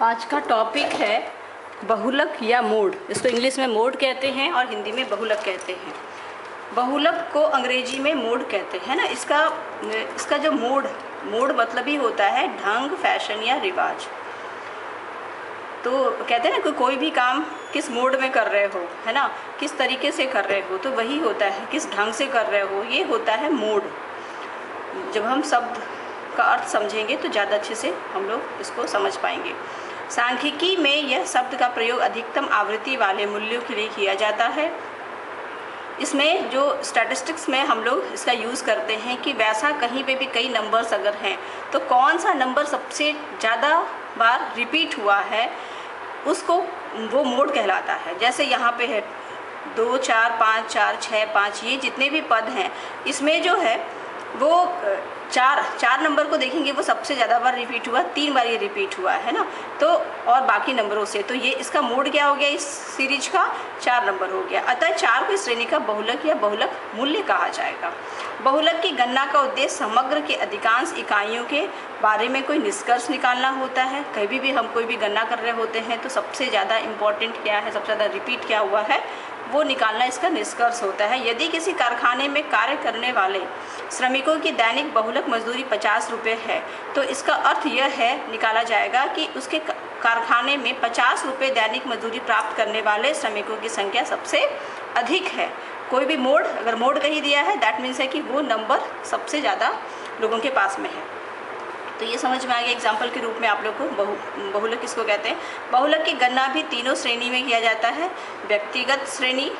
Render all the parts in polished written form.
आज का टॉपिक है बहुलक या मोड। इसको इंग्लिश में मोड कहते हैं और हिंदी में बहुलक कहते हैं। बहुलक को अंग्रेजी में मोड कहते हैं ना। इसका जो मोड मतलब ही होता है ढंग, फैशन या रिवाज। तो कहते हैं ना कि कोई भी काम किस मोड में कर रहे हो, है ना, किस तरीके से कर रहे हो, तो वही होता है किस ढंग से कर रहे हो, ये होता है मोड। जब हम शब्द का अर्थ समझेंगे तो ज़्यादा अच्छे से हम लोग इसको समझ पाएंगे। सांख्यिकी में यह शब्द का प्रयोग अधिकतम आवृत्ति वाले मूल्यों के लिए किया जाता है। इसमें जो स्टैटिस्टिक्स में हम लोग इसका यूज़ करते हैं कि वैसा कहीं पे भी कई नंबर्स अगर हैं तो कौन सा नंबर सबसे ज़्यादा बार रिपीट हुआ है उसको वो मोड कहलाता है। जैसे यहाँ पे है 2, 4, 5, 4, 6, 5, ये जितने भी पद हैं इसमें जो है वो चार नंबर को देखेंगे वो सबसे ज़्यादा बार रिपीट हुआ, 3 बार ये रिपीट हुआ है ना। तो और बाकी नंबरों से तो ये इसका मोड क्या हो गया, इस सीरीज का 4 नंबर हो गया। अतः 4 की श्रेणी का बहुलक या बहुलक मूल्य कहा जाएगा। बहुलक की गणना का उद्देश्य समग्र के अधिकांश इकाइयों के बारे में कोई निष्कर्ष निकालना होता है। कभी भी हम कोई भी गणना कर रहे होते हैं तो सबसे ज़्यादा इम्पॉर्टेंट क्या है, सबसे ज़्यादा रिपीट क्या हुआ है, वो निकालना इसका निष्कर्ष होता है। यदि किसी कारखाने में कार्य करने वाले श्रमिकों की दैनिक बहुलक मजदूरी 50 रुपये है तो इसका अर्थ यह है निकाला जाएगा कि उसके कारखाने में 50 रुपये दैनिक मजदूरी प्राप्त करने वाले श्रमिकों की संख्या सबसे अधिक है। कोई भी मोड अगर मोड कही दिया है दैट मीन्स है कि वो नंबर सबसे ज़्यादा लोगों के पास में है। तो ये समझ में आ गया एग्जाम्पल के रूप में आप लोग को बहुलक किसको कहते हैं। बहुलक की गणना भी तीनों श्रेणी में किया जाता है, व्यक्तिगत श्रेणी,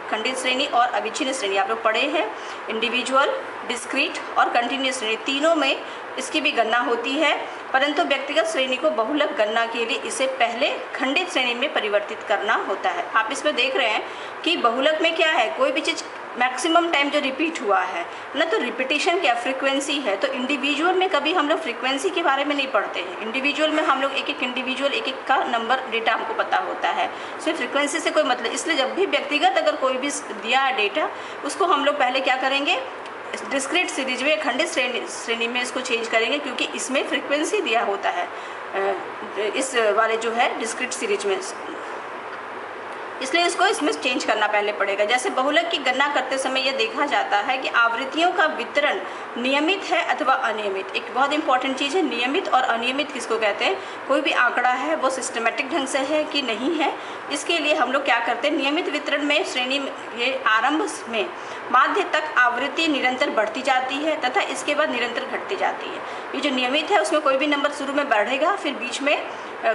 खंडित श्रेणी और अविच्छिन्न श्रेणी। आप लोग पढ़े हैं इंडिविजुअल, डिस्क्रीट और कंटिन्यूस श्रेणी, तीनों में इसकी भी गणना होती है। परंतु व्यक्तिगत श्रेणी को बहुलक गणना के लिए इसे पहले खंडित श्रेणी में परिवर्तित करना होता है। आप इसमें देख रहे हैं कि बहुलक में क्या है, कोई भी चीज़ मैक्सिमम टाइम जो रिपीट हुआ है ना, तो रिपीटिशन क्या फ्रीक्वेंसी है। तो इंडिविजुअल में कभी हम लोग फ्रीक्वेंसी के बारे में नहीं पढ़ते हैं। इंडिविजुअल में हम लोग एक इंडिविजुअल एक का नंबर डेटा हमको पता होता है, सिर्फ फ्रीक्वेंसी से कोई मतलब। इसलिए जब भी व्यक्तिगत अगर कोई भी दिया है डेटा उसको हम लोग पहले क्या करेंगे, डिस्क्रीट सीरीज में खंडित श्रेणी में इसको चेंज करेंगे क्योंकि इसमें फ्रीक्वेंसी दिया होता है इस वाले जो है डिस्क्रीट सीरीज में, इसलिए इसको इसमें चेंज करना पहले पड़ेगा। जैसे बहुलक की गणना करते समय यह देखा जाता है कि आवृत्तियों का वितरण नियमित है अथवा अनियमित। एक बहुत इंपॉर्टेंट चीज़ है नियमित और अनियमित किसको कहते हैं। कोई भी आंकड़ा है वो सिस्टमेटिक ढंग से है कि नहीं है, इसके लिए हम लोग क्या करते हैं, नियमित वितरण में श्रेणी ये आरंभ में माध्य तक आवृत्ति निरंतर बढ़ती जाती है तथा इसके बाद निरंतर घटती जाती है। ये जो नियमित है उसमें कोई भी नंबर शुरू में बढ़ेगा, फिर बीच में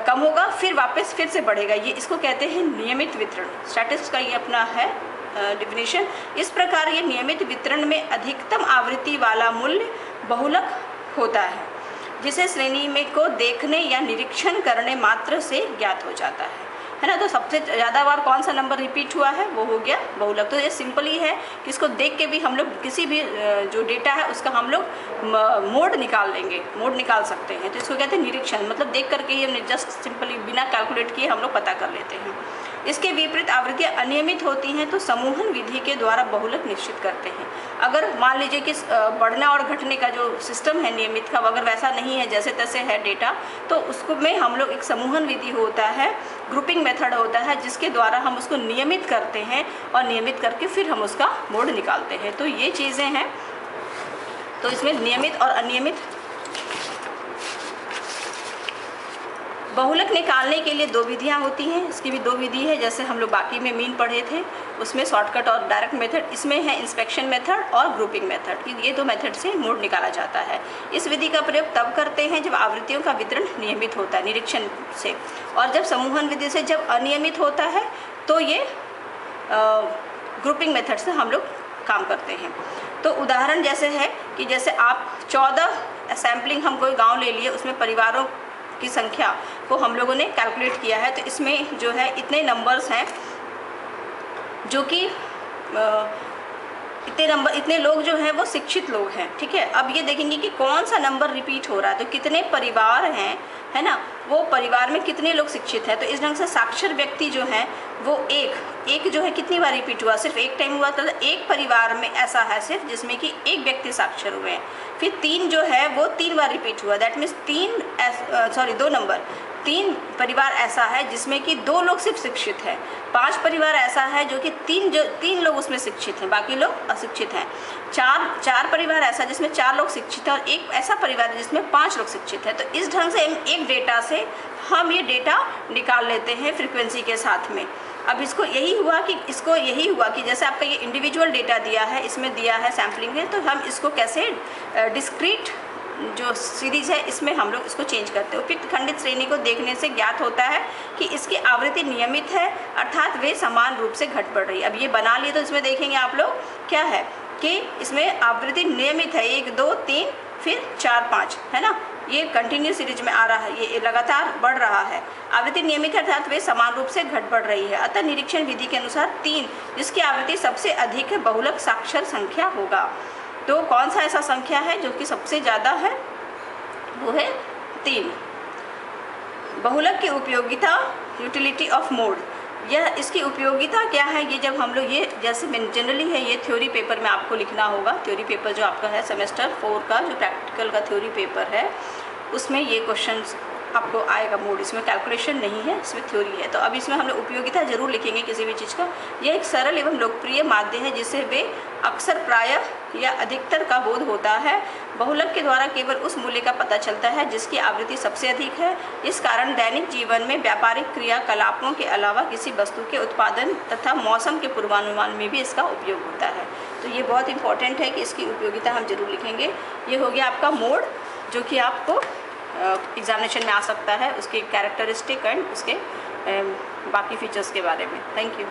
कम होगा, फिर वापस फिर से बढ़ेगा, ये इसको कहते हैं नियमित वितरण। स्टैटिस्टिक्स का ये अपना है डिफिनेशन। इस प्रकार ये नियमित वितरण में अधिकतम आवृत्ति वाला मूल्य बहुलक होता है जिसे श्रेणी में को देखने या निरीक्षण करने मात्र से ज्ञात हो जाता है ना। तो सबसे ज़्यादा बार कौन सा नंबर रिपीट हुआ है वो हो गया बहुलक। तो ये सिंपल ही है कि इसको देख के भी हम लोग किसी भी जो डेटा है उसका हम लोग मोड निकाल लेंगे, मोड निकाल सकते हैं। तो इसको कहते हैं निरीक्षण, मतलब देख करके ही हमने जस्ट सिंपली बिना कैलकुलेट किए हम लोग पता कर लेते हैं। इसके विपरीत आवृत्तियाँ अनियमित होती हैं तो समूहन विधि के द्वारा बहुलक निश्चित करते हैं। अगर मान लीजिए कि बढ़ना और घटने का जो सिस्टम है नियमित का अगर वैसा नहीं है, जैसे तैसे है डेटा, तो उसको में हम लोग एक समूहन विधि होता है, ग्रुपिंग मेथड होता है जिसके द्वारा हम उसको नियमित करते हैं और नियमित करके फिर हम उसका मोड निकालते हैं। तो ये चीज़ें हैं। तो इसमें नियमित और अनियमित बहुलक निकालने के लिए 2 विधियाँ होती हैं। इसकी भी 2 विधि है, जैसे हम लोग बाकी में मीन पढ़े थे उसमें शॉर्टकट और डायरेक्ट मेथड। इसमें है इंस्पेक्शन मेथड और ग्रुपिंग मेथड। ये 2 मेथड से मोड निकाला जाता है। इस विधि का प्रयोग तब करते हैं जब आवृत्तियों का वितरण नियमित होता है निरीक्षण से, और जब समूहन विधि से जब अनियमित होता है तो ये ग्रुपिंग मेथड से हम लोग काम करते हैं। तो उदाहरण जैसे है कि जैसे आप 14 सैम्पलिंग हम कोई गाँव ले लिए, उसमें परिवारों की संख्या को हम लोगों ने कैलकुलेट किया है, तो इसमें जो है इतने नंबर्स हैं जो कि इतने लोग जो हैं वो शिक्षित लोग हैं, ठीक है। अब ये देखेंगे कि कौन सा नंबर रिपीट हो रहा है, तो कितने परिवार हैं, है ना, वो परिवार में कितने लोग शिक्षित हैं। तो इस ढंग से साक्षर व्यक्ति जो है वो एक जो है कितनी बार रिपीट हुआ, सिर्फ एक टाइम हुआ। तो एक परिवार में ऐसा है सिर्फ जिसमें कि एक व्यक्ति साक्षर हुए हैं। फिर 3 जो है वो 3 बार रिपीट हुआ, दैट मीन्स 2 नंबर 3 परिवार ऐसा है जिसमें कि 2 लोग सिर्फ शिक्षित हैं। 5 परिवार ऐसा है जो कि 3 लोग उसमें शिक्षित हैं, बाकी लोग अशिक्षित हैं। 4 परिवार ऐसा जिसमें 4 लोग शिक्षित हैं और एक ऐसा परिवार है जिसमें 5 लोग शिक्षित हैं। तो इस ढंग से एक डेटा से हम ये डेटा निकाल लेते हैं फ्रीक्वेंसी के साथ में। अब इसको यही हुआ कि जैसे आपका ये इंडिविजुअल डेटा दिया है, इसमें दिया है सैम्पलिंग है, तो हम इसको कैसे डिस्क्रीट जो सीरीज है इसमें हम लोग इसको चेंज करते हैं। उपयुक्त खंडित श्रेणी को देखने से ज्ञात होता है कि इसकी आवृत्ति नियमित है, अर्थात वे समान रूप से घट बढ़ रही है। अब ये बना लिए तो इसमें देखेंगे आप लोग क्या है कि इसमें आवृत्ति नियमित है, 1 2 3 फिर 4 5 है ना, ये कंटिन्यूस सीरीज में आ रहा है, ये लगातार बढ़ रहा है। आवृत्ति नियमित है अर्थात वे समान रूप से घट बढ़ रही है। अतः निरीक्षण विधि के अनुसार 3 जिसकी आवृत्ति सबसे अधिक है बहुलक साक्षर संख्या होगा। तो कौन सा ऐसा संख्या है जो कि सबसे ज़्यादा है, वो है 3। बहुलक की उपयोगिता, यूटिलिटी ऑफ मोड, यह इसकी उपयोगिता क्या है, ये जब हम लोग ये जैसे जनरली है ये थ्योरी पेपर में आपको लिखना होगा। थ्योरी पेपर जो आपका है सेमेस्टर 4 का जो प्रैक्टिकल का थ्योरी पेपर है उसमें ये क्वेश्चंस आपको आएगा। मोड इसमें कैलकुलेशन नहीं है, इसमें थ्योरी है। तो अब इसमें हम लोग उपयोगिता जरूर लिखेंगे किसी भी चीज़ का। यह एक सरल एवं लोकप्रिय माध्य है जिसे वे अक्सर प्रायः या अधिकतर का बोध होता है। बहुलक के द्वारा केवल उस मूल्य का पता चलता है जिसकी आवृत्ति सबसे अधिक है। इस कारण दैनिक जीवन में व्यापारिक क्रियाकलापों के अलावा किसी वस्तु के उत्पादन तथा मौसम के पूर्वानुमान में भी इसका उपयोग होता है। तो ये बहुत इंपॉर्टेंट है कि इसकी उपयोगिता हम जरूर लिखेंगे। ये हो गया आपका मोड जो कि आपको एग्जामिनेशन में आ सकता है, उसके कैरेक्टरिस्टिक एंड उसके बाकी फीचर्स के बारे में। Thank you.